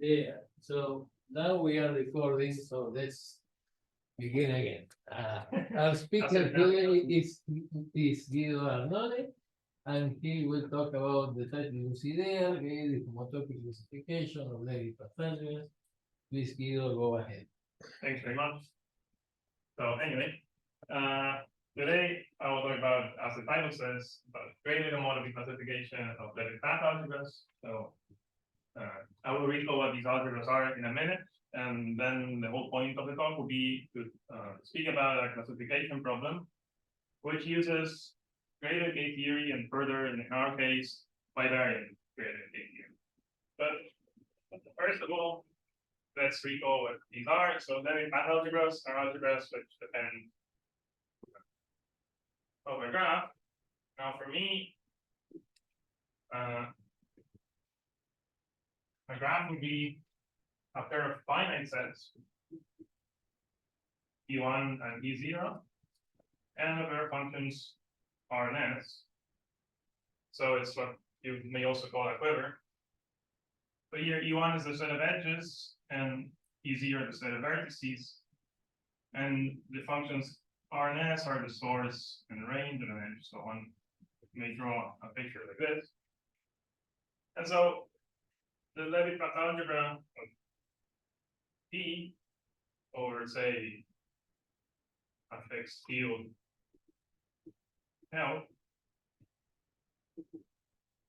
Yeah, so now we are recording, so let's begin again. Our speaker today is Guido Arnone, and he will talk about the type consider, the homotopy classification of Leavitt algebras. Please, Guido, go ahead. Thanks very much. So anyway, today I will talk about, as the title says, about graded homotopy classification of Leavitt algebras. So I will recall what these algebras are in a minute, and then the whole point of the talk will be to speak about a classification problem, which uses graded K theory and further, in our case, bivariant graded K theory. But first of all, let's recall what these are. So Leavitt algebras are algebras which depend over a graph. Now for me, a graph would be a pair of finite sets, E1 and E0, and a pair of functions R and S. So it's what you may also call a quiver. So here E1 is the set of edges, and E0 the set of vertices. And the functions R and S are the source and range of an edge. So one may draw a picture like this. And so the Leavitt algebra of P over, say, a fixed field L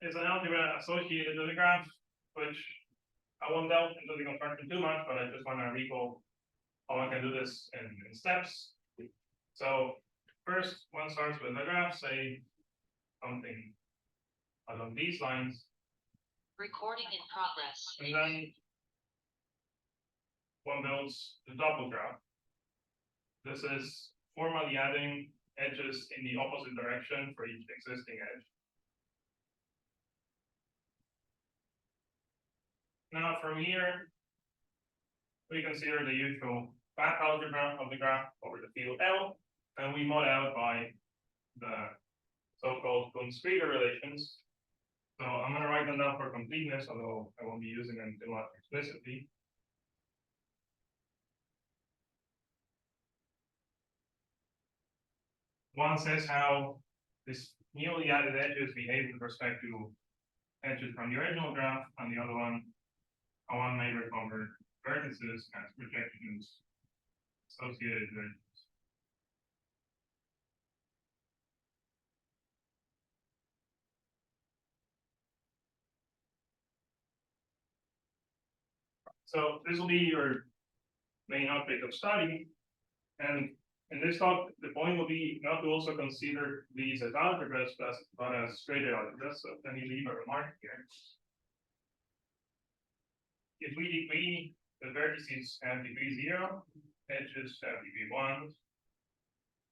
is an algebra associated to the graph, which I won't delve into the construction too much, but I just want to recall how one can do this in steps. So first, one starts with a graph, say something along these lines. Recording in progress. And then one builds the double graph. This is formally adding edges in the opposite direction for each existing edge. Now from here, we consider the usual back algebra of the graph over the field L, and we mod out by the so-called Kunz-Krieger relations. So I'm going to write them down for completeness, although I won't be using them too much explicitly. One says how this newly added edges behave with respect to edges from the original graph, and the other one, how one may recover vertices as projections associated with edges. So this will be your main topic of study, and in this talk, the point will be not to also consider these as algebras, but as graded algebras. So let me leave a remark here. If we degree, the vertices have degree 0, edges have degree 1,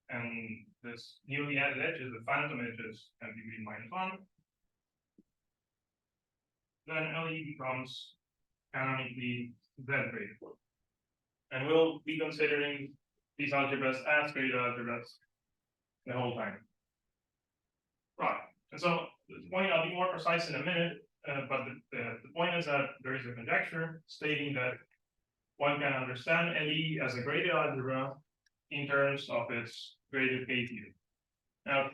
and this newly added edges, the phantom edges, have degree -1, then LE becomes canonically Z-graded. And we'll be considering these algebras as graded algebras the whole time. Right. And so the point, I'll be more precise in a minute, but the point is that there is a conjecture stating that one can understand LE as a graded algebra in terms of its graded K theory. Now,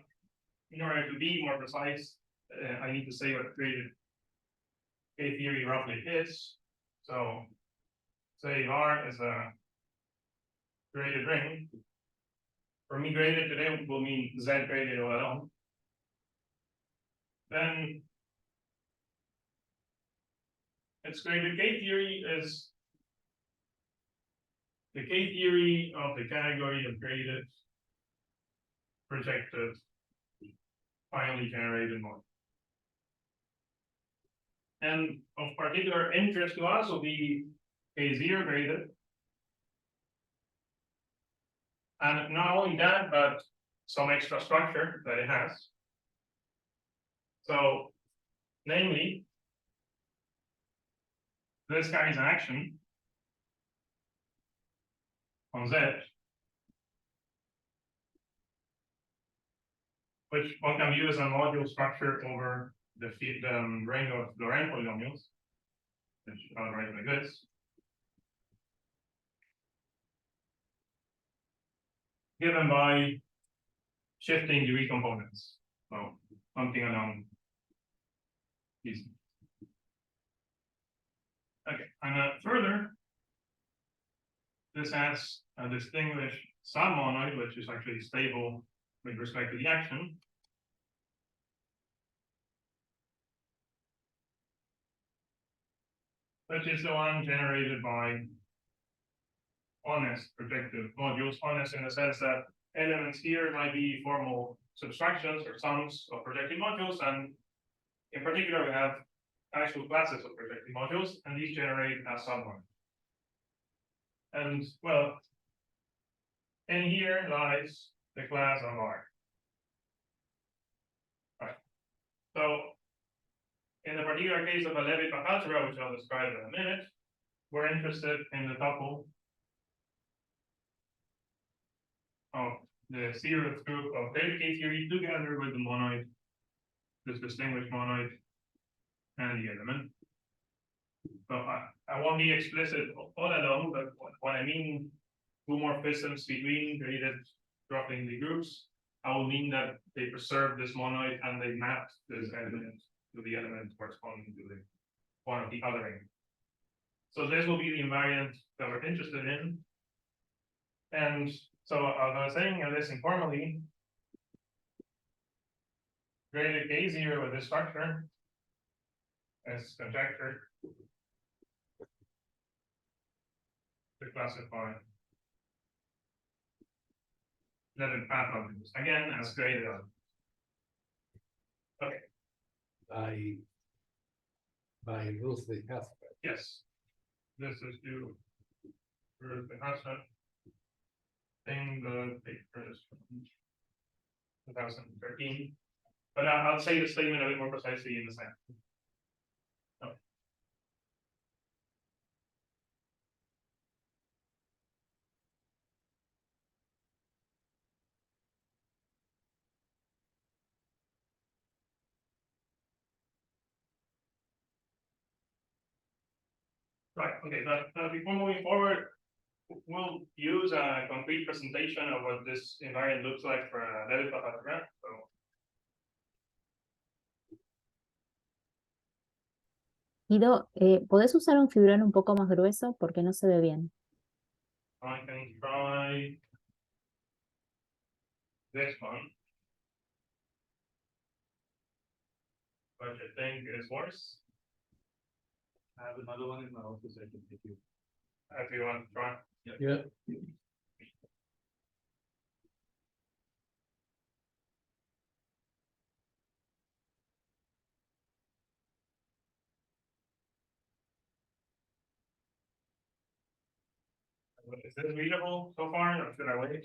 in order to be more precise, I need to say what graded K theory roughly is. So say R is a graded ring. For me, graded today will mean Z graded all along. Then its graded K theory is the K theory of the category of graded, projected, finally generated model. And of particular interest to us will be K0 graded. And not only that, but some extra structure that it has. So, namely, this carries an action on Z, which one can view as a module structure over the range of Lorentz polynomials. which I'll write like this. Given by shifting degree components. So something along these. Okay, and further, this has a distinguished submonoid, which is actually stable with respect to the action. Which is the one generated by honest projective modules. Honest in the sense that elements here might be formal subtractions or sums of projective modules, and in particular we have actual classes of projective modules, and these generate a submonoid. And well, in here lies the class of R. Right. So in the particular case of a Leavitt algebra, which I'll describe in a minute, we're interested in the tuple of the zeroth group of delta K theory together with the monoid, this distinguished monoid, and the element. So I won't be explicit all along, but what I mean homomorphisms between created dropping the groups, I will mean that they preserve this monoid and they map this element to the element corresponding to the one of the othering. So this will be the invariant that we're interested in. And so as I was saying this informally, graded K0 with this structure as conjecture to classify Leavitt path objects again as graded on. Okay. By Ruth the Casper. Yes. This is due for the Hassan thing, the paper is from 2013. But I'll say the statement a bit more precisely in a second. Okay. Right, okay, but before moving forward, we'll use a concrete presentation of what this invariant looks like for a Leavitt algebra. So Guido, ¿podés usar un fibrón un poco más grueso? Porque no se ve bien. I can try this one, but I think it's worse. I have another one in my office. I can take you. If you want to try. Yeah. Is this readable so far, or should I wait?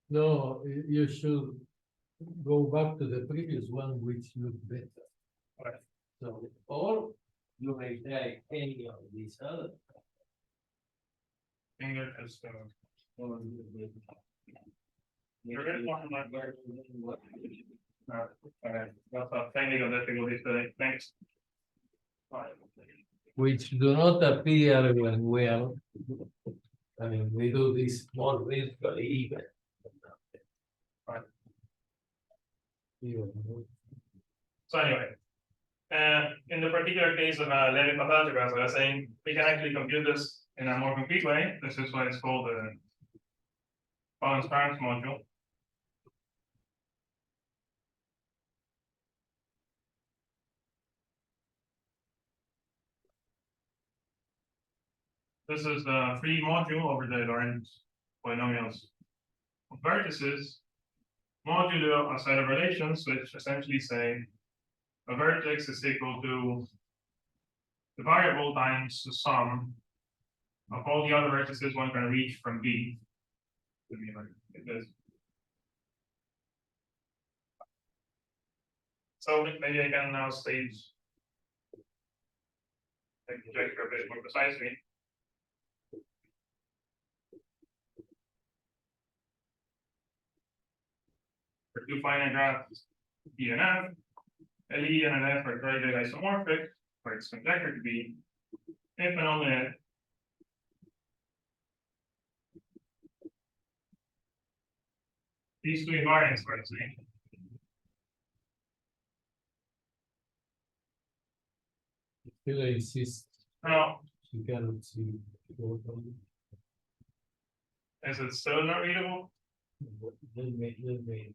No, you should go back to the previous one, which looked better. Okay. So, or you may try any of these other. Finger is you're gonna talk about that's a technical difficulty today. Thanks. Which do not appear when we are, I mean, we do this more virtually even. Right. Even. So anyway, in the particular case of Leavitt algebra, as I was saying, we can actually compute this in a more complete way. This is why it's called the transparent module. This is the free module over the Lorentz polynomials of vertices, modulo a set of relations, which essentially say a vertex is equal to the variable times the sum of all the other vertices one can reach from B. To be like this. So maybe I can now state the conjecture a bit more precisely. For two finite graphs E and F, LE and an F are graded isomorphic, for its conjecture to be, if and only if these two invariants are the same. Still I insist, Now, you cannot see. is it still not readable? Let me.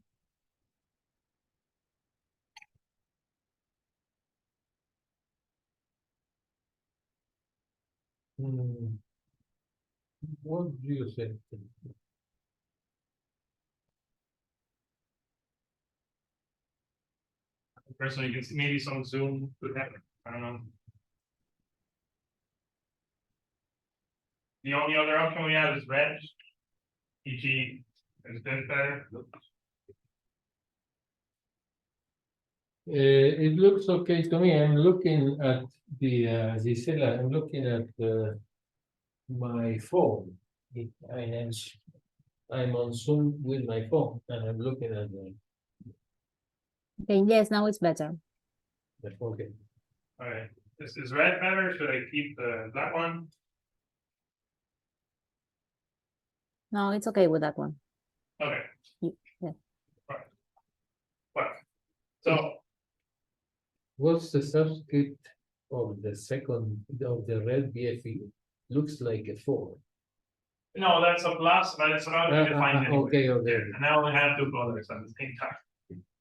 What do you think? Personally, you can see maybe some zoom could happen. I don't know. The only other option we have is red, e.g. is this better? It looks okay to me. I'm looking at the Gisela, I'm looking at my phone. I'm on Zoom with my phone and I'm looking at Okay, yes, now it's better. the phone. Okay. All right, is red better? Should I keep the black one? No, it's okay with that one. Okay. Yeah. What? So What's the subscript of the second of the red BFE? Looks like a 4. no, that's a plus, but it's not defined anyway. Okay. And now we have two colors at the same time.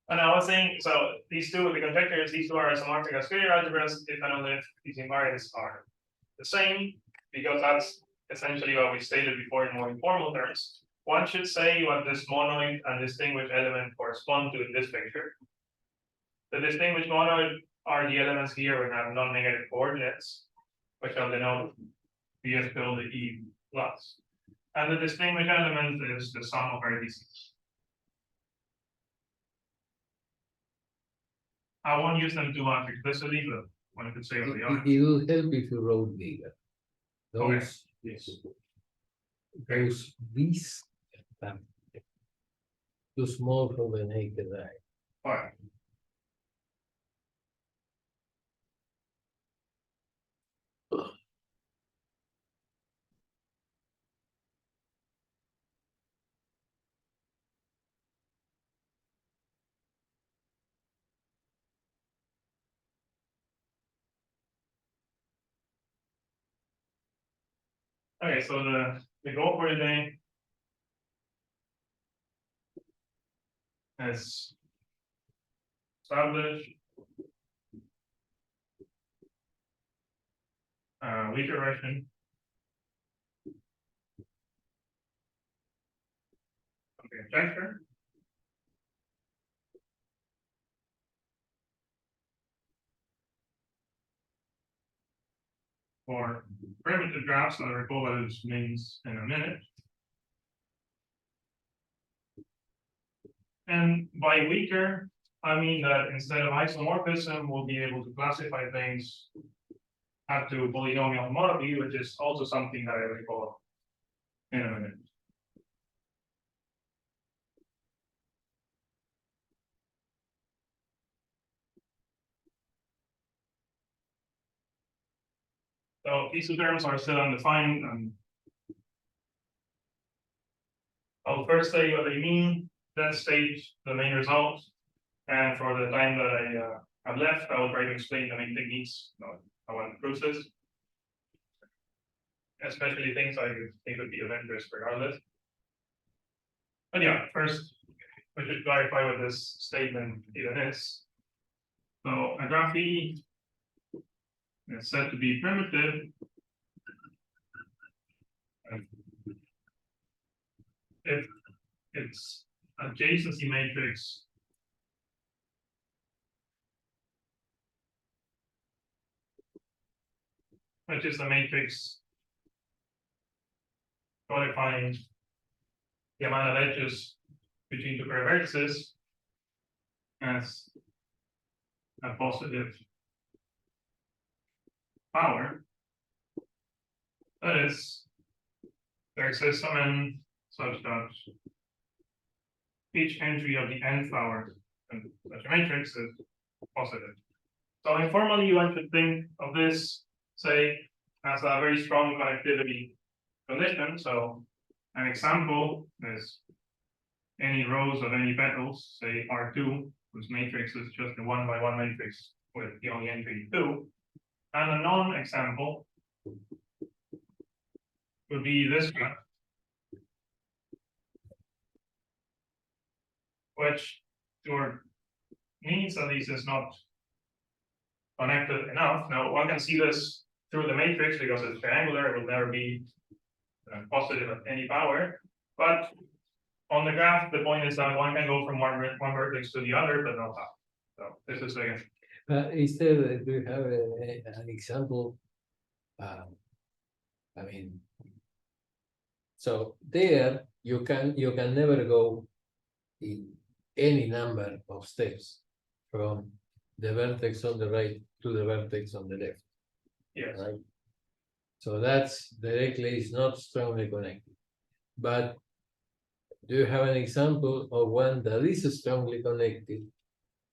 And I was saying, so these two, the conjectures, these two are isomorphic as scalar algebras, if and only if these invariants are the same, because that's essentially what we stated before in more informal terms. One should say what this monoid and distinguished element correspond to in this picture. The distinguished monoid are the elements here we have non-negative coordinates, which I'll denote BF tilde E plus. And the distinguished element is the sum of vertices. I won't use them too much explicitly, but one could say what they are. It will help if you wrote bigger. Those, Yes. those these too small for the naked eye. All right. Okay, so the goal for today is establish weaker version of the conjecture. For primitive graphs, I'll recall what this means in a minute. And by weaker, I mean that instead of isomorphism, we'll be able to classify things up to polynomial homotopy, which is also something that I recall in a minute. So these two terms are still undefined, and I'll first say what they mean, then state the main result. And for the time that I have left, I will try to explain the main techniques I want to process, especially things I think would be of interest regardless. But yeah, first we should clarify what this statement even is. So a graph E is said to be primitive if its adjacency matrix which is the matrix codifying the amount of edges between two pair of vertices as a positive power. That is, there exists some n such that each entry of the nth power in such a matrix is positive. So informally, you want to think of this, say, has a very strong connectivity condition. So an example is any rows of any petals, say R2, whose matrix is just a 1 by 1 matrix with the only entry 2, and a non-example would be this graph, which to our needs at least is not connected enough. Now one can see this through the matrix because it's triangular, it will never be positive at any power. But on the graph, the point is that one can go from one vertex to the other, but not that. So this is again. Instead, do you have an example? I mean, so there you can never go in any number of steps from the vertex on the right to the vertex on the left. Yes. Right. So that's directly is not strongly connected. But do you have an example of one that is strongly connected,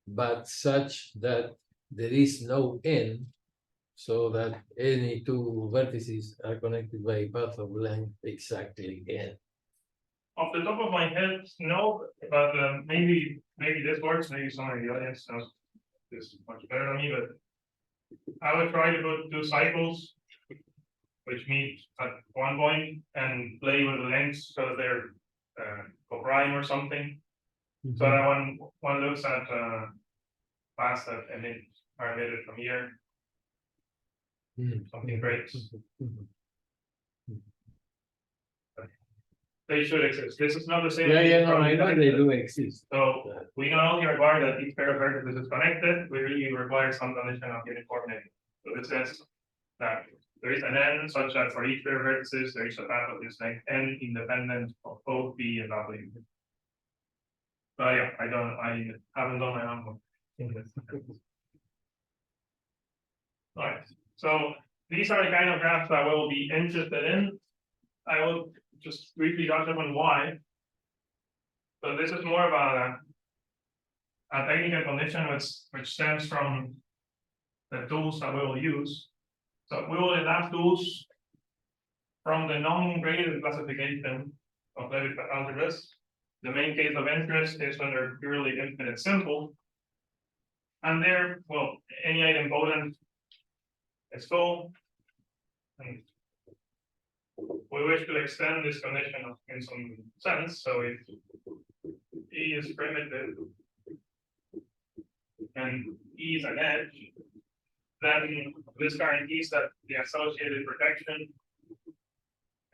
but such that there is no n, so that any two vertices are connected by a path of length exactly n? Off the top of my head, no, but maybe this works. Maybe someone in the audience knows this much better than me. But I would try to put two cycles, which meet at one point, and play with the lengths so that they're coprime or something. So that one looks at paths that are emitted from here. Something great. They should exist. This is not the same. Yeah, no, I know they do exist. So we not only require that each pair of vertices is connected, we really require some condition of uniformity. So it says that there is an n such that for each pair of vertices there is a path of this length n independent of both b and w. But yeah, I haven't done my own work. Alright, so these are the kind of graphs that we'll be interested in. I will just briefly touch upon why. So this is more about a technical condition which stems from the tools that we will use. So we will adapt tools from the non-graded classification of Leavitt algebras. The main case of interest is when they're purely infinite simple. And there, well, any idempotent is full. And we wish to extend this condition in some sense. So if E is primitive and E is an edge, then this guarantees that the associated protection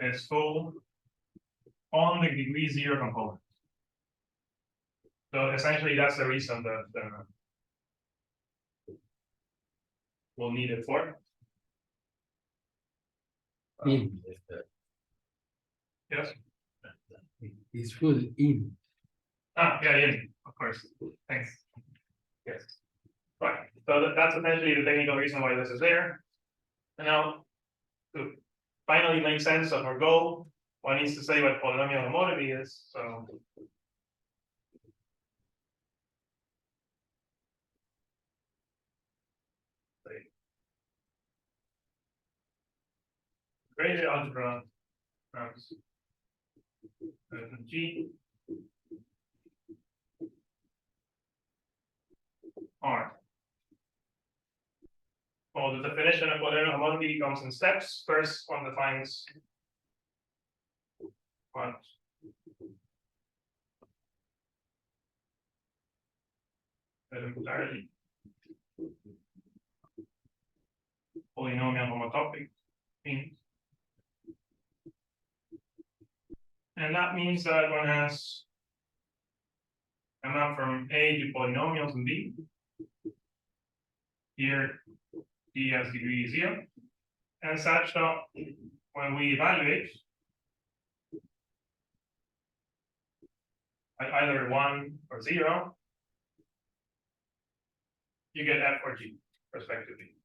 is full on the degree 0 component. So essentially, that's the reason that we'll need it for. In. Yes. It's full in. Yeah, of course. Thanks. Yes. Right. So that's essentially the technical reason why this is there. And now, to finally make sense of our goal, one needs to say what polynomial homotopy is. So graded algebra G R. Well, the definition of polynomial homotopy comes in steps. First, one defines what elementarily polynomial homotopy means. And that means that one has a map from A to polynomials in B. Here, D has degree 0. And such that when we evaluate at either 1 or 0, you get F or G, respectively.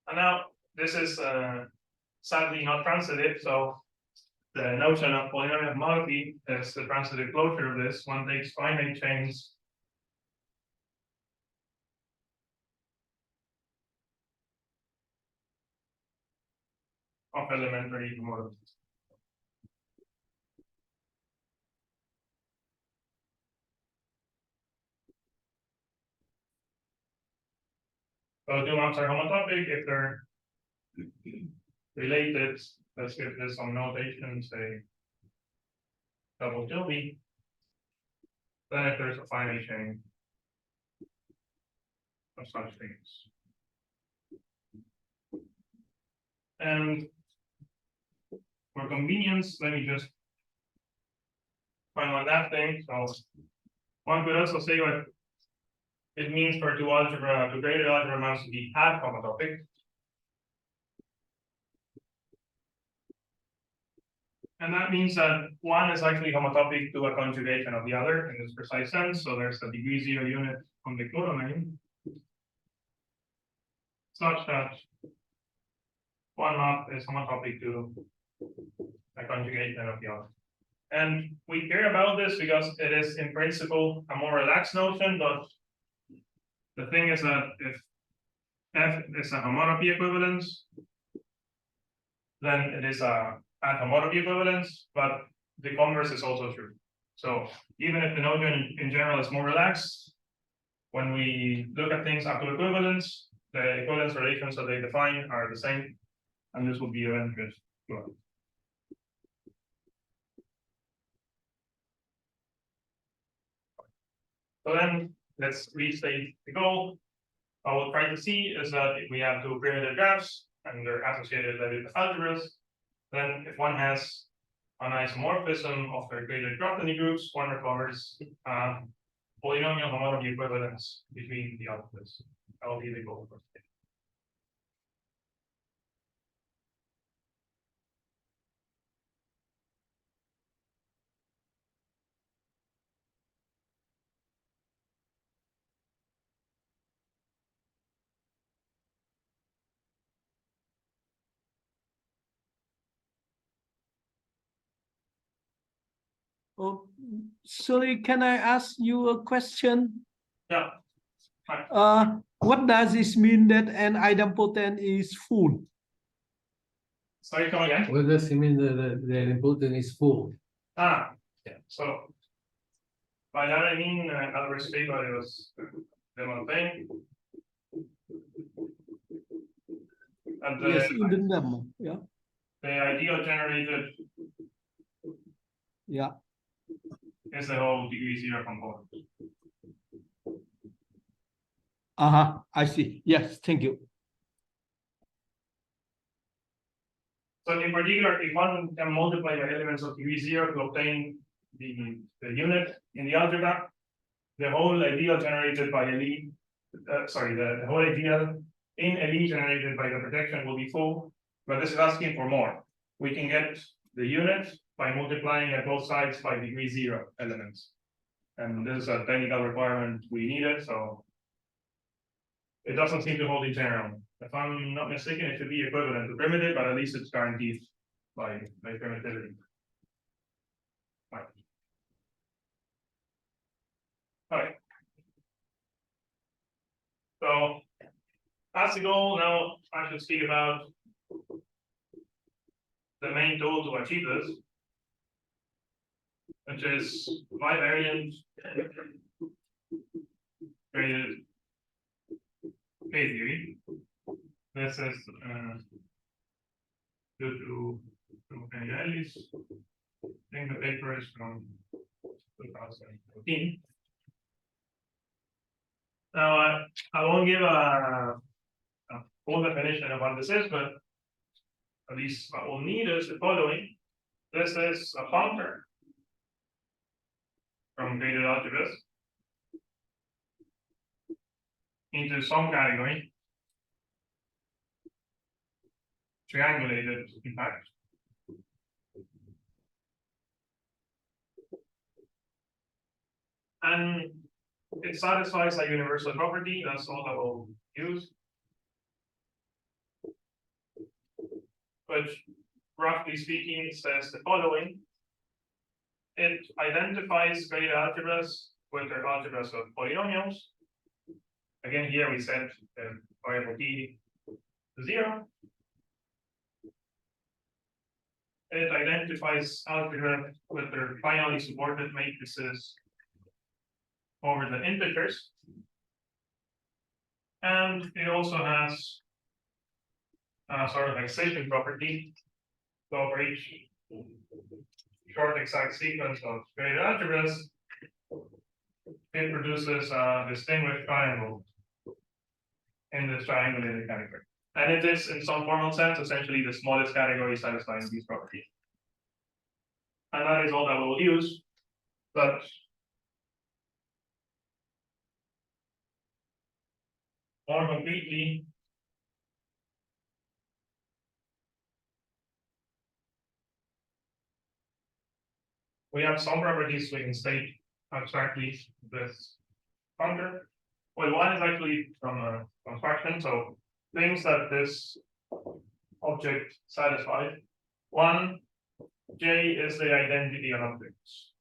And now, this is sadly not transitive, so the notion of polynomial homotopy is the transitive closure of this. One takes finite chains of elementary homotopy. So two maps are homotopic if they're related. Let's give this some notation, say double tilde. Then if there's a finite chain of such things. And for convenience, let me just find one that thing. So one could also say what it means for two graded algebra maps to be half homotopic. And that means that one is actually homotopic to a conjugation of the other in this precise sense. So there's a degree 0 unit on the codomain such that one map is homotopic to a conjugation of the other. And we care about this because it is in principle a more relaxed notion, but the thing is that if F is a homotopy equivalence, then it is a homotopy equivalence, but the converse is also true. So even if the notion in general is more relaxed, when we look at things up to equivalence, the equivalence relations that they define are the same, and this will be of interest to us. So then let's restate the goal. What we'll try to see is that if we have two primitive graphs and they're associated with algebras, then if one has an isomorphism of their graded Grothendieck groups, one recovers polynomial homotopy equivalence between the algebras. That will be the goal. Oh, sorry, can I ask you a question? Yeah. Fine. What does this mean that an idempotent is full? Sorry, come again. What does it mean that the idempotent is full? Ah, Yeah. So by that I mean, I'll restate what it was the one thing. And Yes, in the number. Yeah. the ideal generated Yeah. is the whole degree 0 component. I see. Yes, thank you. So in particular, if one can multiply by elements of degree 0 to obtain the unit in the algebra, the whole ideal generated by LE, the whole ideal in LE generated by the projection will be full, but this is asking for more. We can get the unit by multiplying at both sides by degree 0 elements. And this is a technical requirement we needed, so it doesn't seem to hold in general. If I'm not mistaken, it should be equivalent to primitive, but at least it's guaranteed by primitivity. Right. All right. So that's the goal. Now I should speak about the main tool to achieve this, which is bivariant graded K-theory. This is due to Ellis. I think the paper is from 2014. Now I won't give a full definition of what this is, but at least what we'll need is the following. This is a functor from graded algebras into some category, triangulated in fact. And it satisfies a universal property, that's all that we'll use. Which, roughly speaking, says the following. It identifies graded algebras with their algebras of polynomials. Again, here we set the variable t to 0. it identifies algebra with their finally supported matrices over the integers. And it also has a sort of excision property. So for each short exact sequence of graded algebras, it produces a distinguished triangle in this triangulated category. And it is, in some formal sense, essentially the smallest category satisfying these properties. And that is all that we'll use. But more concretely, we have some properties we can state abstractly this functor. Well, one is actually from a construction, so things that this object satisfies. One, J is the identity of objects.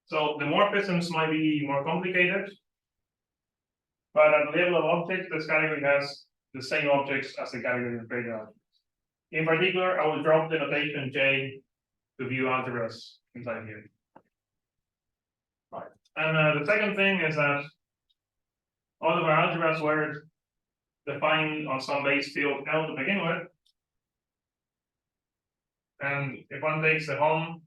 So the morphisms might be more complicated, but at the level of objects, this category has the same objects as the category of graded algebras. In particular, I will drop the notation J to view algebras inside here. Right. And the second thing is that all of our algebras were defined on some base field L to begin with. And if one takes the hom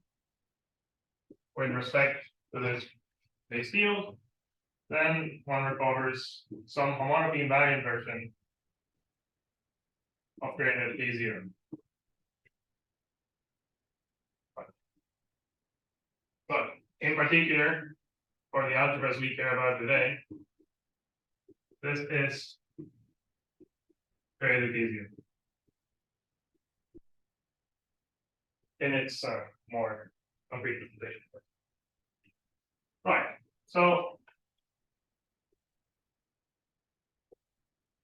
with respect to this base field, then one recovers some homotopy invariant version of graded A0. But in particular, for the algebras we care about today, this is graded A0 in its more concrete presentation. Right. So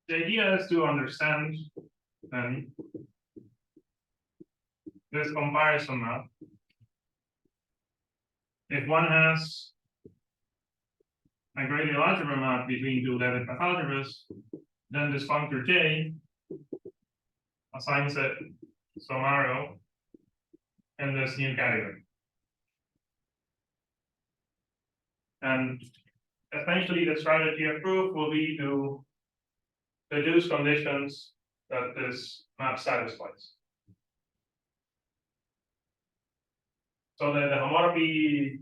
the idea is to understand then this comparison map. If one has a graded algebra map between two Leavitt math algebras, then this functor J assigns it some arrow in this new category. And essentially the strategy of proof will be to deduce conditions that this map satisfies. So that the homotopy,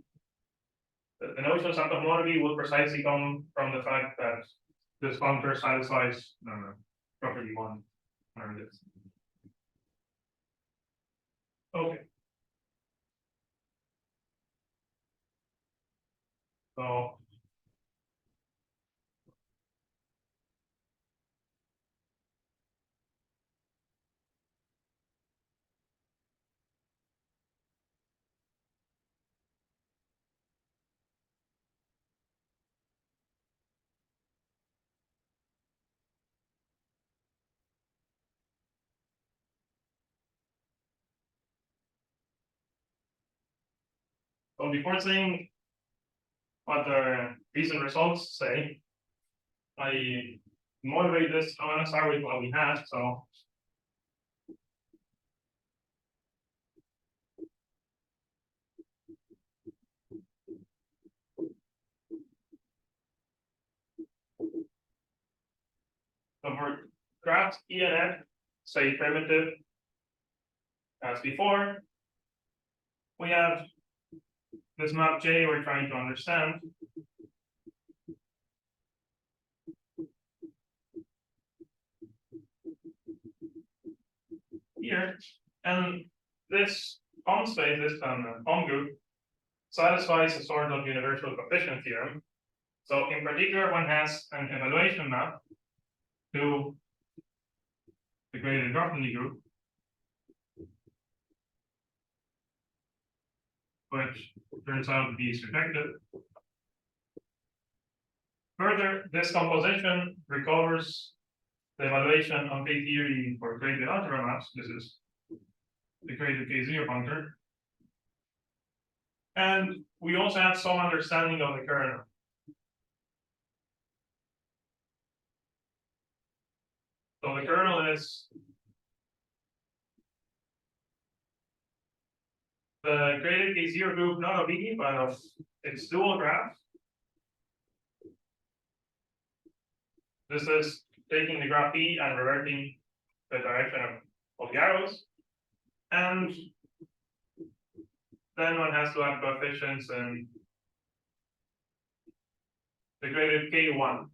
the notions of the homotopy will precisely come from the fact that this functor satisfies property one or this. Okay. So before saying what the recent results say, I motivate this. I want to start with what we had. So for graphs E and F, say primitive as before, we have this map J we're trying to understand. Here, and this hom space, this hom group, satisfies a sort of universal coefficient theorem. So in particular, one has an evaluation map to the graded Grothendieck group, which turns out to be surjective. Further, this composition recovers the evaluation on K theory for graded algebra maps. This is the graded K0 functor. And we also have some understanding of the kernel. So the kernel is the graded K0 group, not of E, but of its dual graph. This is taking the graph E and reverting the direction of the arrows. And then one has to add coefficients and the graded K1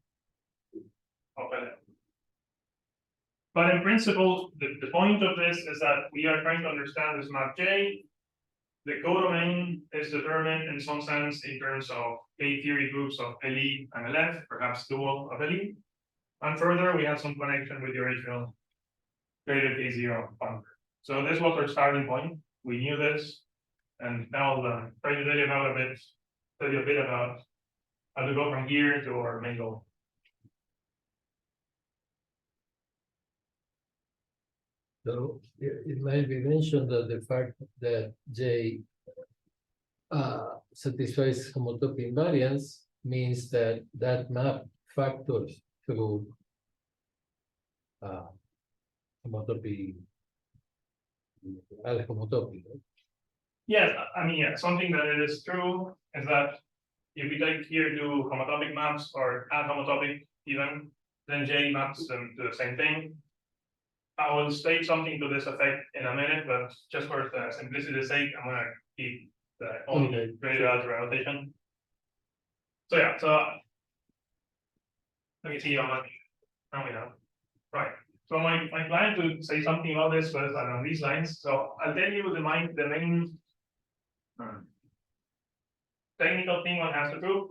of LM. But in principle, the point of this is that we are trying to understand this map J. The codomain is determined in some sense in terms of K-theory groups of LE and LF, perhaps dual of LE. And further, we have some connection with the original graded K0 function. So this was our starting point. We knew this, and now I'll try to tell you a bit about how to go from here to our main goal. So it might be mentioned that the fact that J satisfies homotopy invariance means that that map factors through homotopy, homotopy. Right? Yes, I mean, yeah, something that it is true is that if we take here to homotopic maps or add homotopic even, then J maps them to the same thing. I will state something to this effect in a minute, but just for the simplicity's sake, I'm gonna keep the only graded algebra notation. So yeah, so let me see how much time we have. Right. So my plan to say something about this was along these lines. So I'll tell you the main technical thing one has to prove.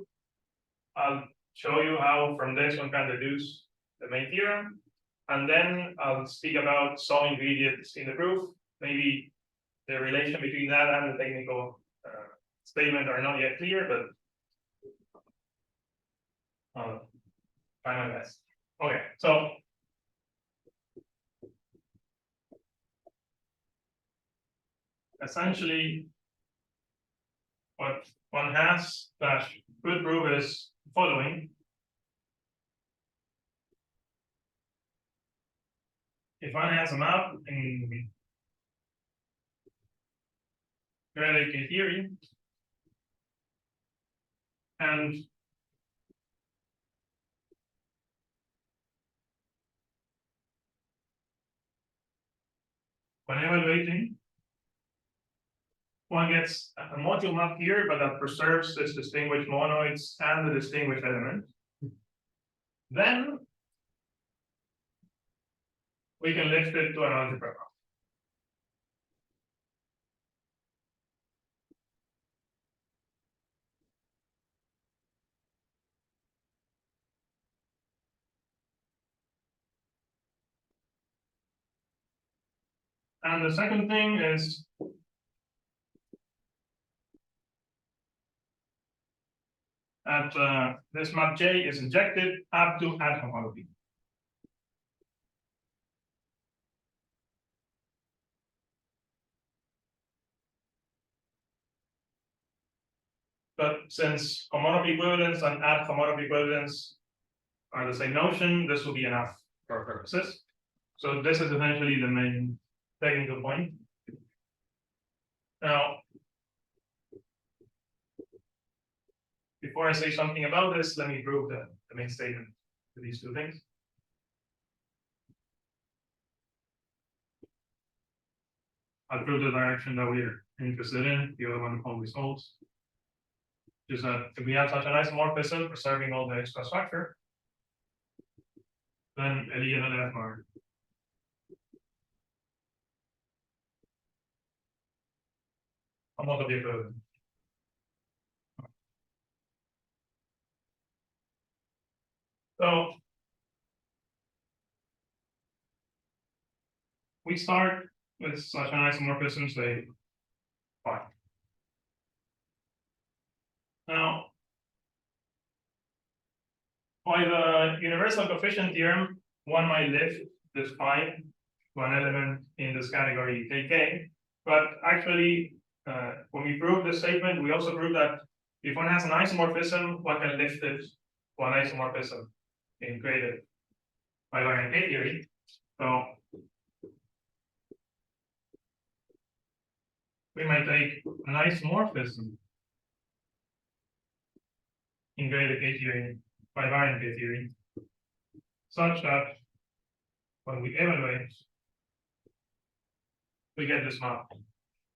I'll show you how from this one can deduce the main theorem. And then I'll speak about some ingredients in the proof. Maybe the relation between that and the technical statement are not yet clear, but I'll try my best. Okay, so essentially, what one has that could prove is the following. If one has a map in graded K theory, and when evaluating, one gets a module map here, but that preserves this distinguished monoids and the distinguished element. Then we can lift it to an algebra. And the second thing is that this map J is injected up to add homotopy. But since homotopy equivalence and add homotopy equivalence are the same notion, this will be enough for our purposes. So this is essentially the main technical point. Now, before I say something about this, let me prove the main statement to these two things. I'll prove the direction that we're interested in. The other one always holds. Just that if we have such an isomorphism preserving all the extra structure, then LE and LF are homotopy equivalent. So we start with such an isomorphism, say phi. Now, by the universal coefficient theorem, one might lift this phi to an element in this category KK, but actually, when we prove this statement, we also prove that if one has an isomorphism, one can lift it to an isomorphism in graded bivariant K theory. So we might take an isomorphism in graded K theory, bivariant K theory, such that when we evaluate, we get this map.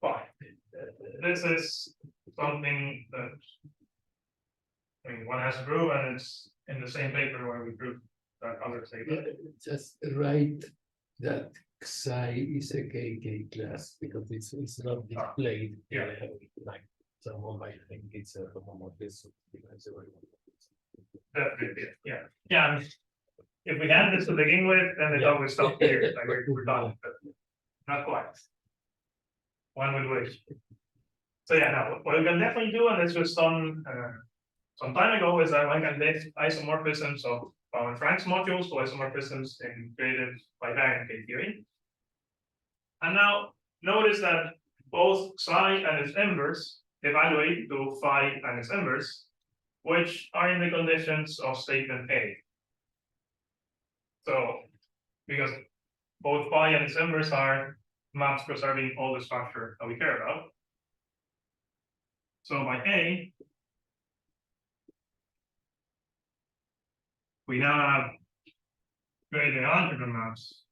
Fine. This is something that one has to prove, and it's in the same paper where we prove that other statement. Just write that Xi is a KK class because it's not displayed. Yeah. Like someone might think it's a homomorphism. Definitely, yeah. Yeah, and if we had this to begin with, then it's always stop here, like we're done, but not quite. One would wish. So yeah, now what we can definitely do, and this was done some time ago, is that one can lift isomorphisms of Frank's modules to isomorphisms in graded bivariant K theory. And now notice that both psi and its inverse evaluate to phi and its inverse, which are in the conditions of statement A. So, because both phi and its inverse are maps preserving all the structure that we care about. So by A, we now have graded algebra maps.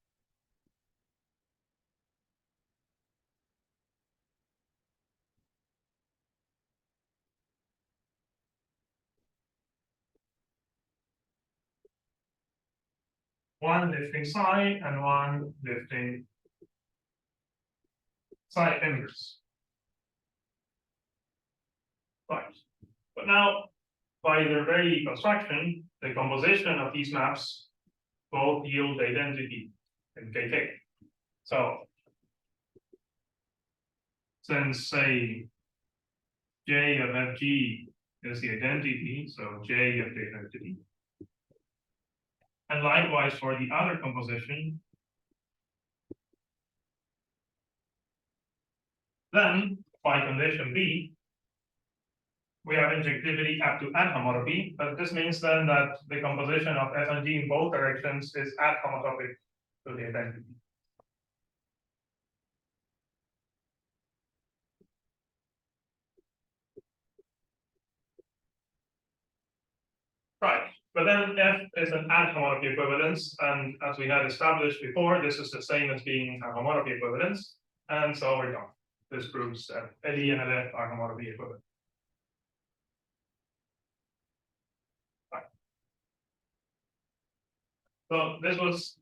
One lifting psi and one lifting psi inverse. Right. But now, by their very construction, the composition of these maps both yield identity in KK. So, since say J of FG is the identity, so J of the identity. And likewise for the other composition, then by condition B, we have injectivity up to ad homotopy, but this means then that the composition of F and G in both directions is ad homotopic to the identity. Right, but then F is an ad homotopy equivalence, and as we had established before, this is the same as being a homotopy equivalence, and so we're done. This proves that LE and LF are homotopy equivalent. Right. So this was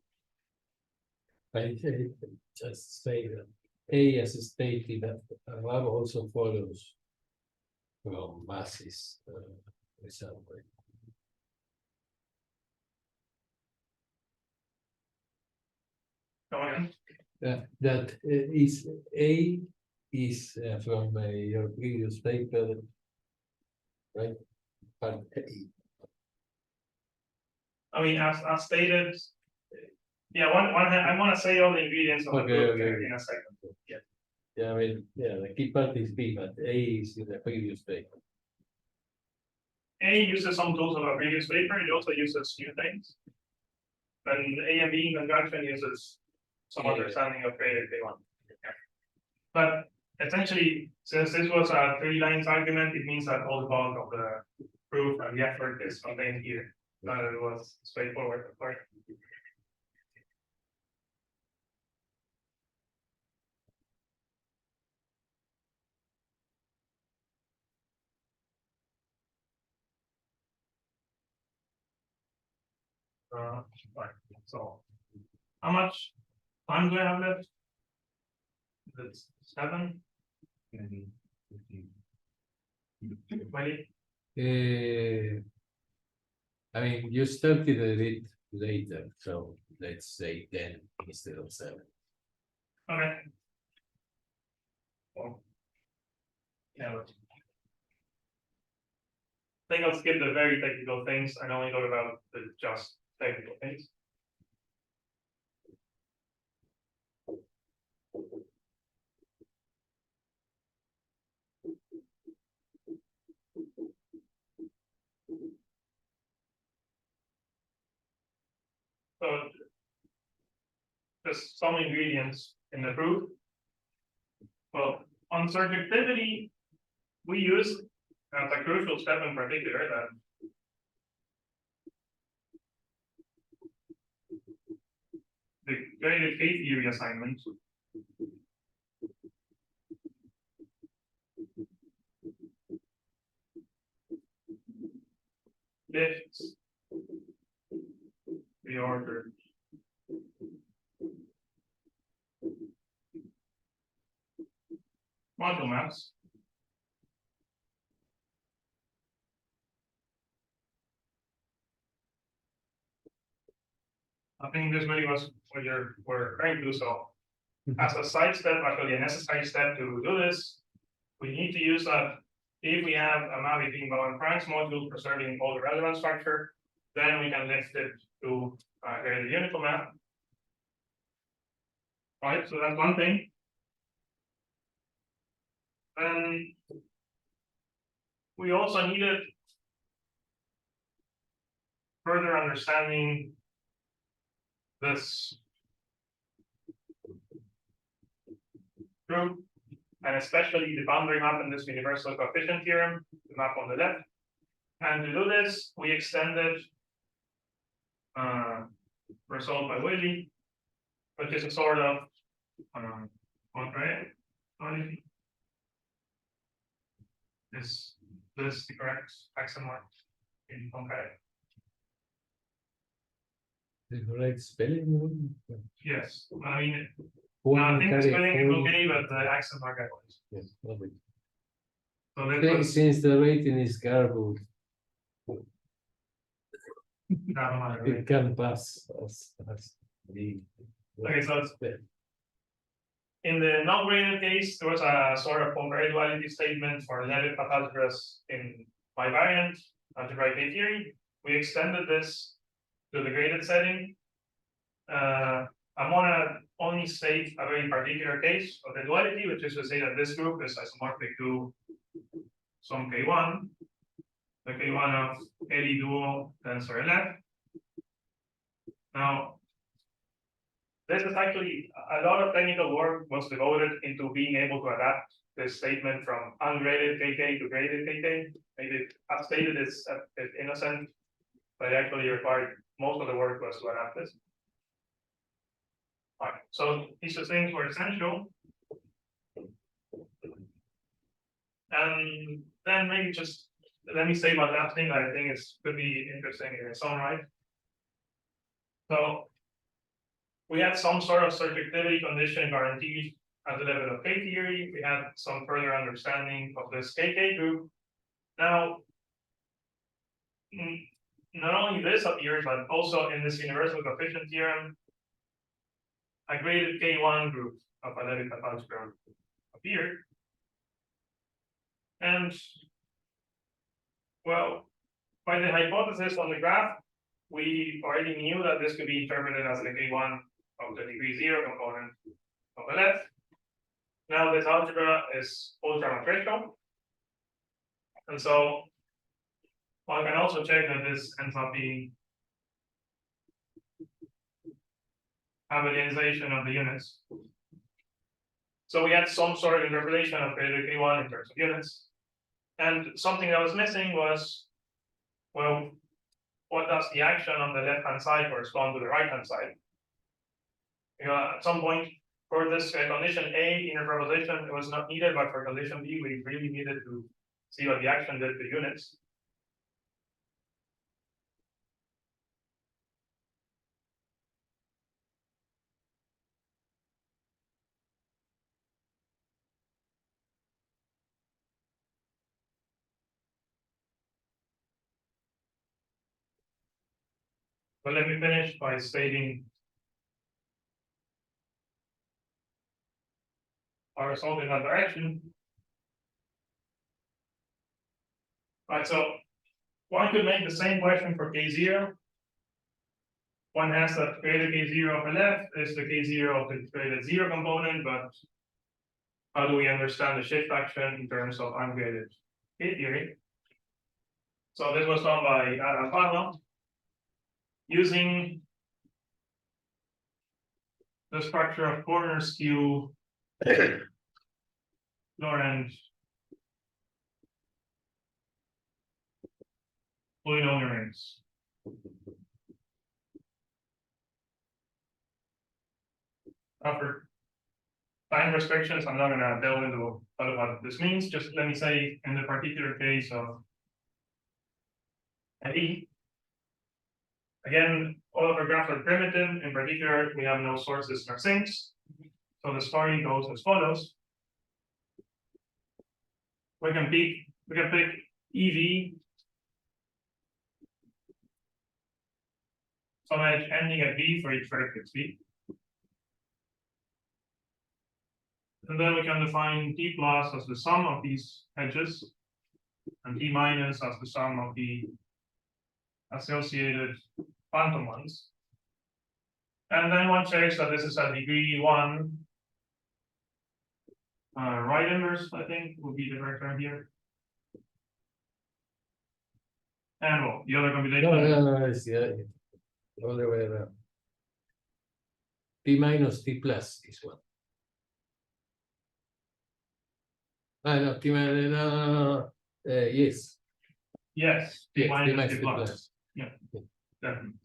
Just say that A as stated above also follows from masses result. come again. That is A is from your previous paper, right? Part A. I mean, as stated, yeah, I want to say all the ingredients of the book in a second. Yeah. Yeah, I mean, yeah, the key part is B, but A is in the previous paper. A uses some tools of a previous paper. It also uses new things. And A and B in conjunction uses some understanding of graded K1. Yeah. But essentially, since this was a 3 lines argument, it means that all the bulk of the proof and the effort is contained here. And it was straightforward. Right? Right. So, how much time do I have left? That's 7. 20. I mean, you started a bit later, so let's say 10 instead of 7. Okay. Well, yeah. I think I'll skip the very technical things and only talk about the just technical things. So just some ingredients in the proof. Well, on surjectivity, we use as a crucial step in particular that the graded K-theory assignment lifts the order module maps I think this really was what we're trying to do. So as a side step, actually a necessary step to do this, we need to use that if we have a map between bound Frank's module preserving all the relevant structure, then we can lift it to get the unical map. Right, so that's one thing. And we also needed further understanding this group, and especially the boundary map in this universal coefficient theorem, the map on the left. And to do this, we extended result by Willy, which is a sort of contract. Is this the correct accent mark in contract? The correct spelling? Yes, I mean, I think the spelling is okay, but the accent mark I was. Yes, lovely. So that was Since the rating is garbled, it can pass as the. Okay, so it's- in the non-graded case, there was a sort of comparative statement for Leavitt algebras in bivariant algebraic K-theory. We extended this to the graded setting. I'm gonna only state a very particular case of the duality, which is to say that this group is isomorphic to some K1, the K1 of any dual tensor LF. Now, this is actually a lot of technical work was devoted into being able to adapt this statement from ungraded KK to graded KK. Maybe I've stated it's innocent, but it actually required most of the work was to adapt this. All right, so these things were essential. And then maybe just let me say one last thing that I think is could be interesting in its own right. So we had some sort of surjectivity condition guaranteed at the level of K-theory. We had some further understanding of this KK group. Now, not only this appears, but also in this universal coefficient theorem, a graded K1 group of a Leavitt algebra appeared. And well, by the hypothesis on the graph, we already knew that this could be interpreted as the K1 of the degree 0 component of the left. Now this algebra is ultramatricial. And so one can also check that this ends up being abelianization of the units. So we had some sort of interpolation of graded K1 in terms of units. And something that was missing was, well, what does the action on the left-hand side correspond to the right-hand side? At some point, for this condition A inner proposition, it was not needed, but for condition B, we really needed to see what the action did to units. But let me finish by stating our result in that direction. Right, so one could make the same question for K0. One has that graded K0 of the left is the K0 of the graded 0 component, but how do we understand the shift action in terms of ungraded K-theory? So this was done by Arnone using the structure of corner skew Laurent polynomial rings. For time restrictions, I'm not going to delve into what this means. Just let me say, in the particular case of E, again, all of our graphs are primitive. In particular, we have no sources nor sinks. So the story goes as follows. We can pick EV, some edge ending at V for each vertex V. And then we can define T plus as the sum of these edges, and T minus as the sum of the associated phantom ones. And then one checks that this is a degree 1 right inverse, I think, would be the correct term here. And well, the other computation. No, it's the other way around. T minus T plus is one. No, T minus, no. Yes. Yes, T Yes, minus T plus. Yeah, definitely.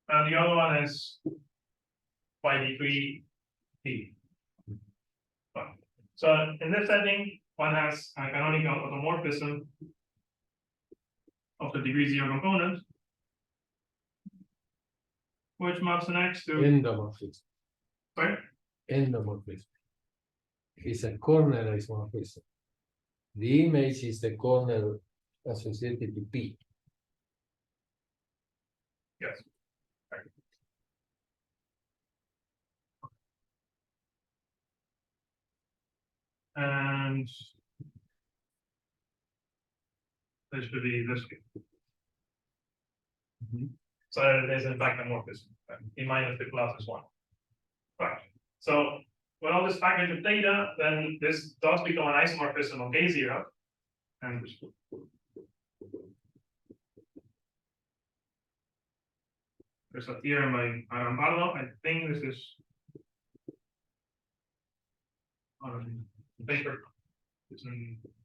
And the other one is by degree T. So in this setting, one has a canonical automorphism of the degree 0 component, which maps next to Endomorphism. sorry? Endomorphism. It's a corner isomorphism. The image is the corner associated to P. Yes. Right. And this should be this way. So there's in fact a morphism. T minus T plus is 1. Right. So with all this package of data, then this does become an isomorphism of K0. And there's a theorem by Arnone. I think this is the paper. It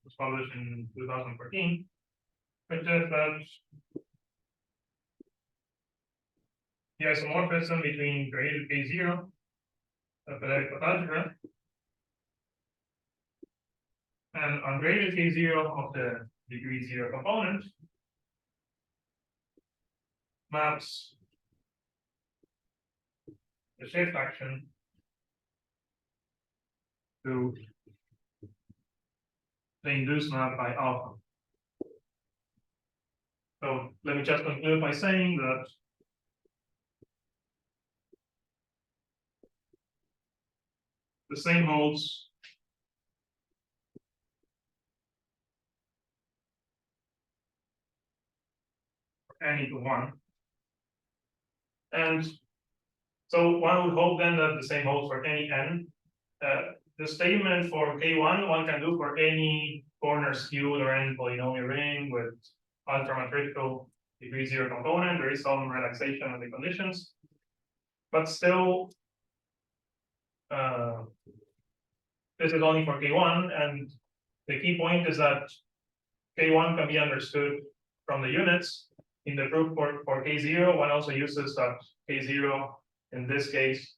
was published in 2014. Which is that the isomorphism between graded K0, the theoretical algebra, and ungraded K0 of the degree 0 component maps the shift action to the induced map by alpha. So let me just conclude by saying that the same holds for n equal 1. And so one would hope then that the same holds for any n. The statement for K1 one can do for any corner skewed or any polynomial ring with ultramatricial degree 0 component. There is some relaxation of the conditions, but still this is only for K1, and the key point is that K1 can be understood from the units. In the proof for K0, one also uses that K0 in this case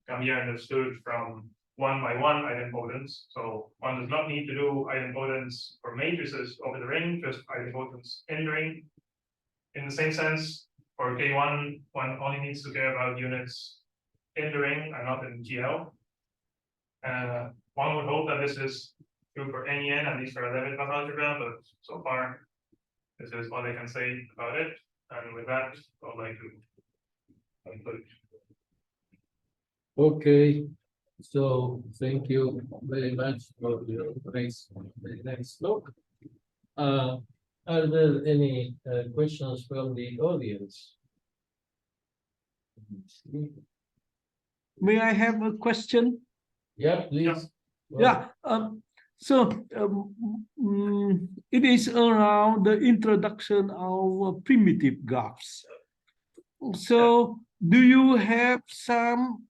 can be understood from 1 by 1 idempotence. So one does not need to do idempotence for matrices over the ring, just idempotence in the ring. In the same sense, for K1, one only needs to care about units in the ring and not in GL. One would hope that this is true for any n, at least for a Leavitt algebra, but so far, this is all I can say about it. And with that, I would like to conclude. Okay, so thank you very much for your very nice talk. Are there any questions from the audience? May I have a question? Yeah, please. Yeah. So, it is around the introduction of primitive graphs. So do you have some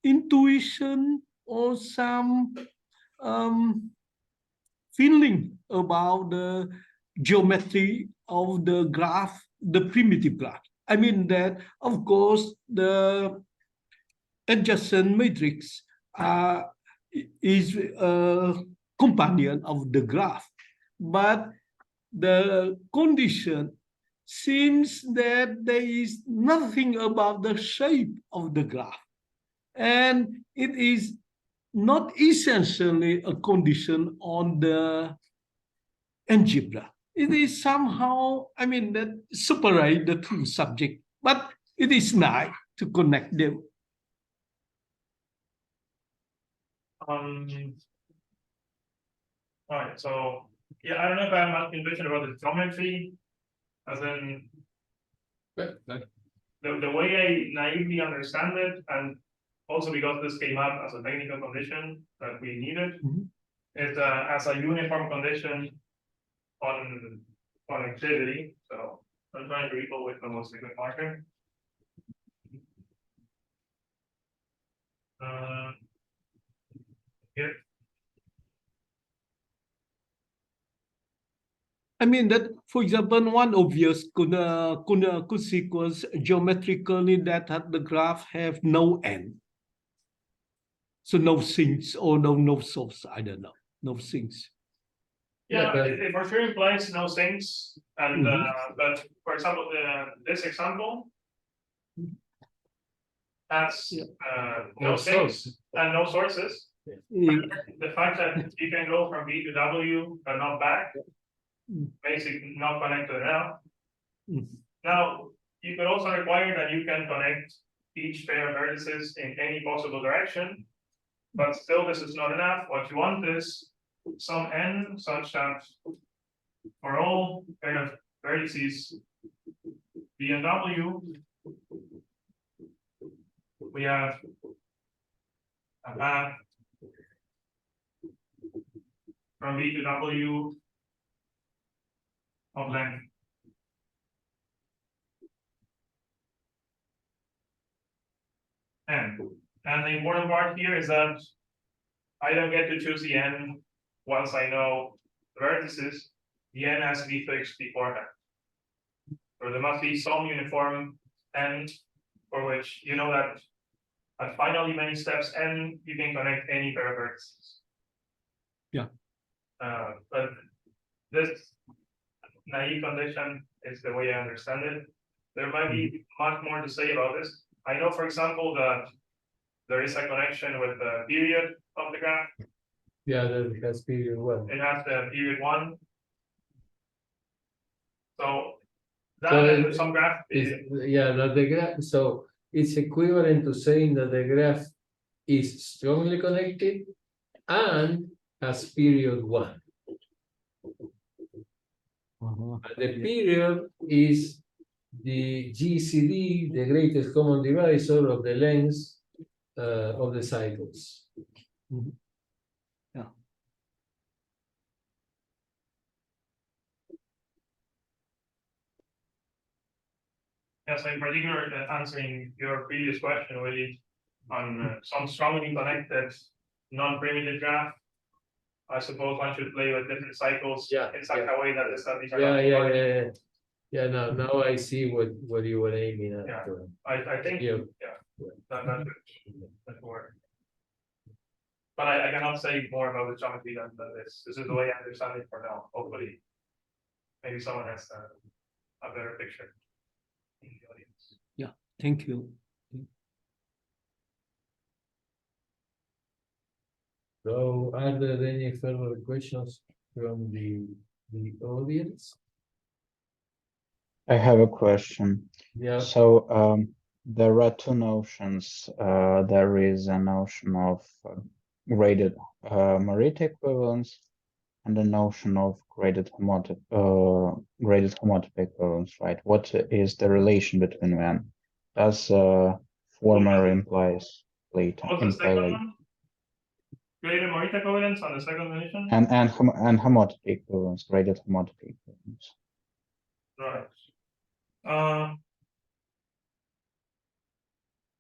intuition or some feeling about the geometry of the graph, the primitive graph? I mean that, of course, the adjacent matrix is a companion of the graph, but the condition seems that there is nothing about the shape of the graph, and it is not essentially a condition on the algebra. It is somehow, I mean, that separate the two subjects, but it is nice to connect them. All right, so yeah, I don't know if I have much conviction about the geometry, as in the way I naively understand it, and also because this came up as a technical condition that we needed, is as a uniform condition on connectivity. So I'm trying to recall with the most liquid marker. Here. I mean that, for example, one obvious consequence geometrically that the graph have no end. So no sinks or no source, I don't know, no sinks. Yeah, it for sure implies no sinks, and but for example, this example has no sinks and no sources. The fact that you can go from B to W but not back makes it not connected now. Now, you could also require that you can connect each pair of vertices in any possible direction, but still this is not enough. What you want is some n such that for all pair of vertices B and W, we have a path from B to W of length n. And the important part here is that I don't get to choose the n once I know the vertices. The n has to be fixed beforehand. So there must be some uniform n for which you know that at finally many steps n you can connect any pair of vertices. Yeah. But this naive condition is the way I understand it. There might be much more to say about this. I know, for example, that there is a connection with the period of the graph. Yeah, that has period one. It has the period 1. So that So some graph is yeah, that the graph, so it's equivalent to saying that the graph is strongly connected and has period 1. The period is the GCD, the greatest common divisor of the lengths of the cycles. Yeah. Yes, in particular, answering your previous question, really, on some strongly connected non-primitive graph. I suppose one should play with different cycles in such a way that the studies are not Yeah, now I see what you were aiming at. Yeah. I think that should work. But I cannot say more about the geometry than this. This is the way I understand it for now. Hopefully, maybe someone has a better picture in the audience. Yeah, thank you. So, are there any further questions from the audience? I have a question. Yeah. So there are two notions. There is a notion of graded Morita equivalence and a notion of graded homotopy equivalence, right? What is the relation between them? Does former implies later? What's the second one? Graded Morita equivalence on the second definition? And homotopy equivalence, graded homotopy equivalence. Right.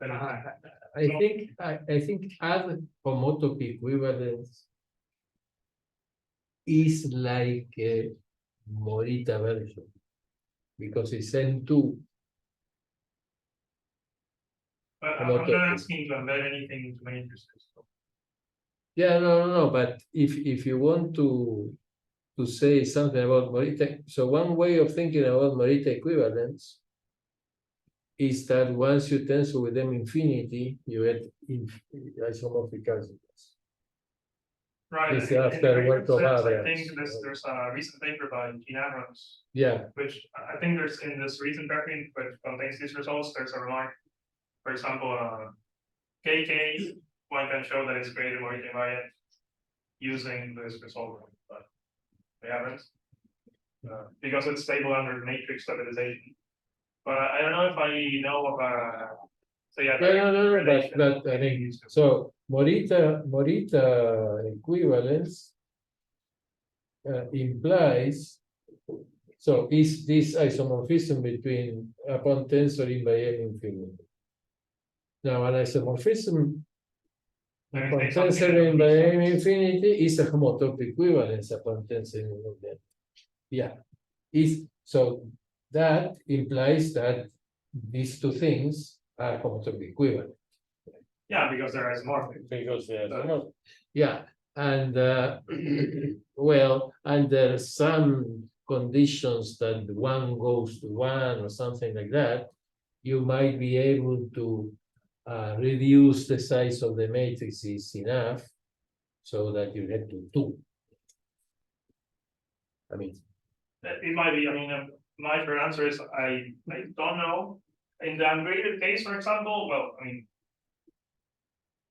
Then I think add homotopy equivalence is like a Morita version because it's N2. but I'm homotopy. not asking to embed anything into matrices. Yeah, no. But if you want to say something about Morita, so one way of thinking about Morita equivalence is that once you tensor with them infinity, you get isomorphic algebras. Right. It's in after the work of sense, I others. think there's a recent paper by GeNoCAS, Yeah, which I think there's in this recent preprint, which contains these results, there's a remark, for example, KK, one can show that it's created more invariant using this result, but they haven't. Because it's stable under matrix stabilization. But I don't know if I know of a, so yeah. no, but I think, so Morita equivalence implies, so is this isomorphism between upon tensoring by M infinity. Now, an isomorphism upon tensoring by M infinity is a homotopy equivalence upon tensoring of them. Yeah, so that implies that these two things are homotopy equivalent. Yeah, because they're isomorphic. Because they are isomorphic. Yeah, and well, under some conditions that one goes to one or something like that, you might be able to reduce the size of the matrices enough so that you get to 2. I mean, It might be, I mean, my short answer is I don't know. In the ungraded case, for example, well, I mean,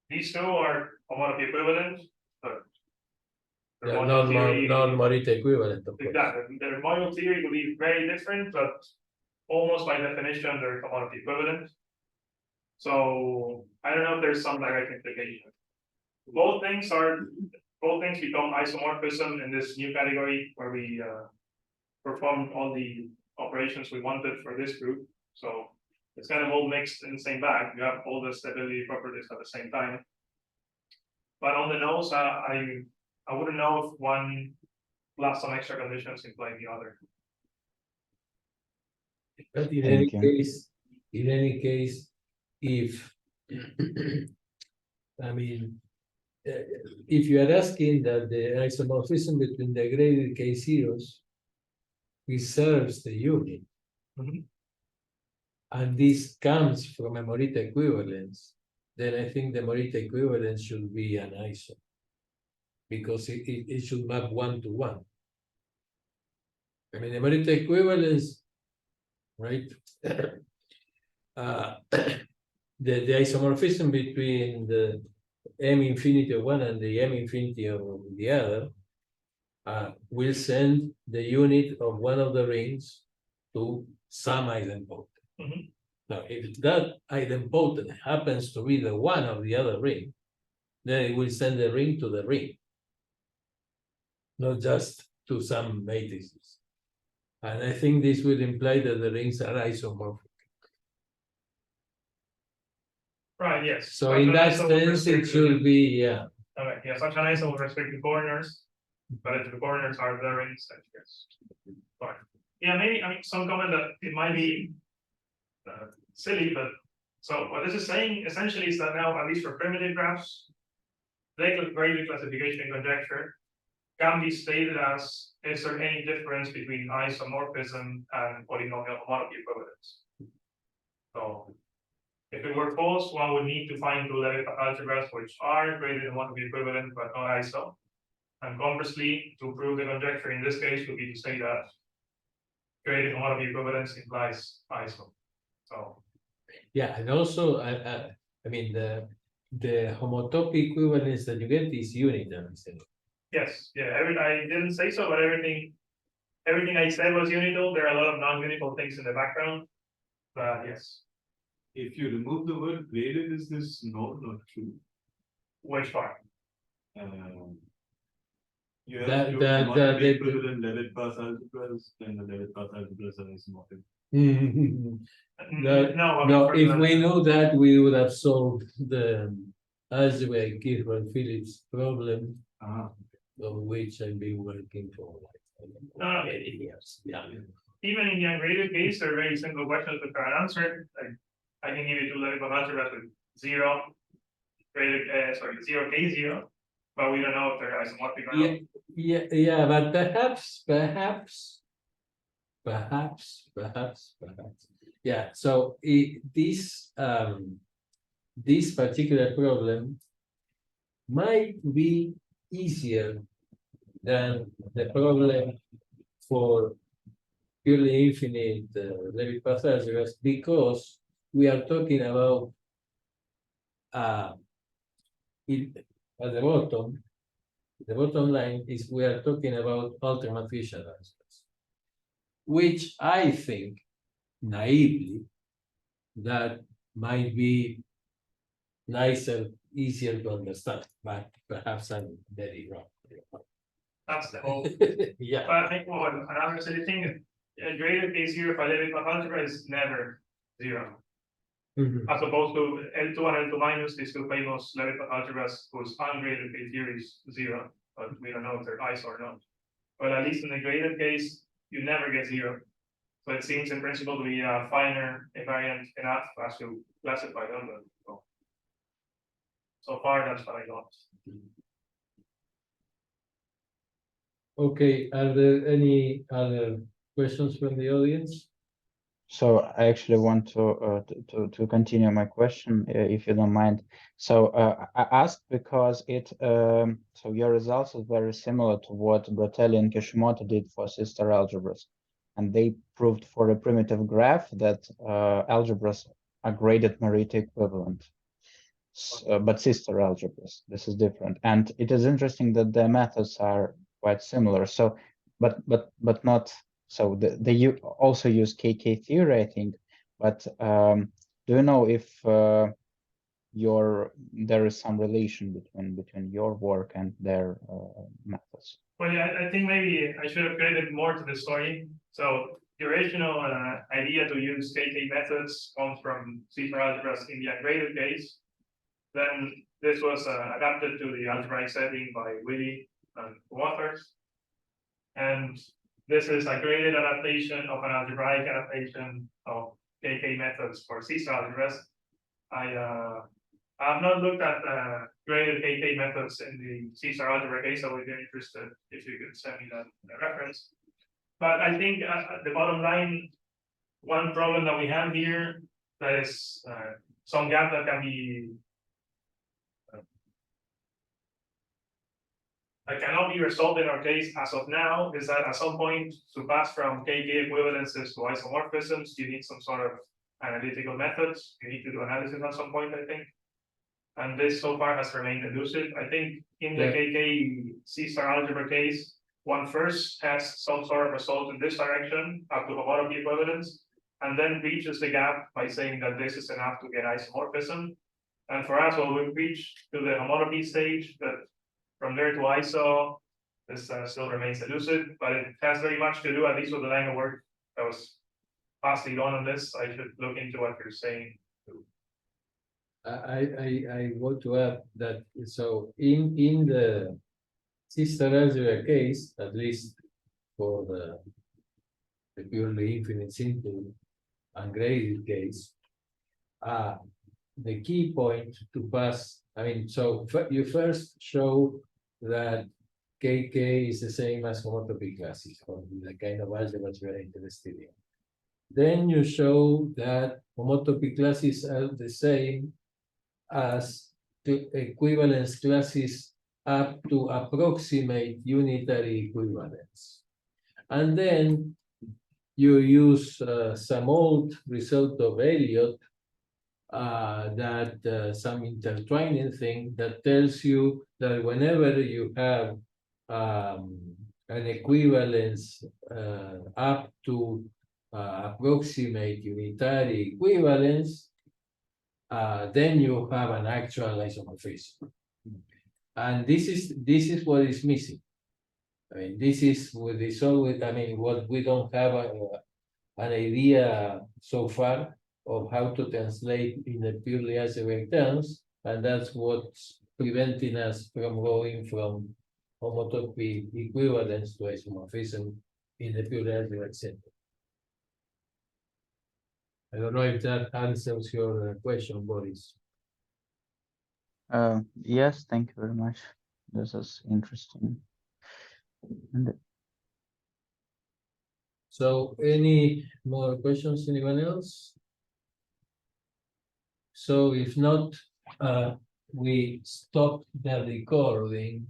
these two are homotopy equivalent, but their yeah, module theory- non-Morita equivalent, of course. Exactly, their module theory will be very different, but almost by definition, they're homotopy equivalent. So I don't know if there's some direct implication. Both things become isomorphism in this new category where we performed all the operations we wanted for this group. So it's kind of all mixed in the same bag. You have all the stability properties at the same time. But on the nose, I wouldn't know if one plus some extra conditions imply the other. But in Thank any case, if I mean, if you are asking that the isomorphism between the graded K0s preserves the unit, Mhm. and this comes from a Morita equivalence, then I think the Morita equivalence should be an iso, because it should map 1 to 1. I mean, the Morita equivalence, right? The isomorphism between the M infinity of one and the M infinity of the other will send the unit of one of the rings to some idempotent. Mhm. Now, if that idempotent happens to be the one of the other ring, then it will send the ring to the ring, not just to some matrices. And I think this will imply that the rings are isomorphic. Right, yes. So in that sense, it should be, yeah. Okay, yeah, such an iso with respect to coordinates, but if the coordinates are the rings, then yes. Fine. Yeah, maybe, I mean, some comment that it might be silly, but so what this is saying essentially is that now, at least for primitive graphs, the graded classification conjecture can be stated as, is there any difference between isomorphism and polynomial homotopy equivalence? So if it were false, one would need to find two Leavitt algebras which are graded homotopy equivalent but not iso. And conversely, to prove the conjecture in this case would be to say that graded homotopy equivalence implies iso. So Yeah, and also, I mean, the homotopy equivalence that you get is unitary. yes, yeah, I didn't say so, but everything I said was unital. There are a lot of non-unital things in the background, but yes. If you remove the word graded, is this not true? Which part? You That- have to that- not that- be that- equivalent Leavitt path algebras, then the Leavitt path algebras are isomorphic. No, No, I mean, no, for if the- we knew that, we would have solved the algebra Kirchhoff-Phillips problem, Ah, on which I've been working for like No, many years. Yeah. even in the ungraded case, there are very simple questions that are unanswered. Like, I can give you two Leavitt algebras with zero graded, zero K0, but we don't know if they're isomorphic or not. Yeah, but perhaps. Yeah, so this particular problem might be easier than the problem for purely infinite Leavitt path algebras, because we are talking about at the bottom line is we are talking about alternate Fisher algebras, which I think naively that might be nicer, easier to understand, but perhaps I'm very wrong. That's the whole. Yeah. But I think, well, another silly thing, a graded K0 for Leavitt path algebra is never zero. Mhm. As opposed to L2 and L2 minus, these two famous Leavitt path algebras whose ungraded K theory is zero, but we don't know if they're iso or not. But at least in the graded case, you never get zero. So it seems in principle to be a finer invariant enough as to classify them. But, well, so far, that's what I got. Okay, are there any other questions from the audience? So I actually want to continue my question, if you don't mind. So I asked because so your results are very similar to what Bratelli and Kishimoto did for sister algebras, and they proved for a primitive graph that algebras are graded Morita equivalent, but sister algebras. This is different, and it is interesting that their methods are quite similar. So, but not. So they also use KK theory, I think, but do you know if there is some relation between your work and their methods? Well, yeah, I think maybe I should have created more to the story. So the original idea to use KK methods comes from C for algebras in the ungraded case. Then this was adapted to the algebraic setting by Willy and authors. And this is a graded adaptation of an algebraic adaptation of KK methods for C algebras. I have not looked at graded KK methods in the C algebra case. I would be interested if you could send me that reference. But I think the bottom line, one problem that we have here, that is some gap that can be that cannot be resolved in our case as of now, is that at some point to pass from KK equivalences to isomorphisms, you need some sort of analytical methods. You need to do analysis at some point, I think. And this so far has remained elusive. I think in the KK C-star algebra case, one first has some sort of result in this direction up to homotopy equivalence, and then reaches the gap by saying that this is enough to get isomorphism. And for us, when we reach to the homotopy stage, that from there to ISO, this still remains elusive, but it has very much to do, at least with the line of work that was passed on this. I should look into what you're saying. I want to add that, so in the sister algebra case, at least for the purely infinite simple ungraded case, the key point to pass, I mean, so you first show that KK is the same as homotopy classes, or the kind of algebras we are interested in. Then you show that homotopy classes are the same as the equivalence classes up to approximate unitary equivalence. And then you use some old result of Elliott, some intertwining thing that tells you that whenever you have an equivalence up to approximate unitary equivalence, then you have an actual isomorphism. And this is what is missing. I mean, this is with this always, I mean, what we don't have an idea so far of how to translate in the purely algebraic terms, and that's what's preventing us from going from homotopy equivalence to isomorphism in the purely algebraic sense. I don't know if that answers your question, Boris. Yes, thank you very much. This is interesting. And So any more questions, anyone else? So if not, we stop the recording.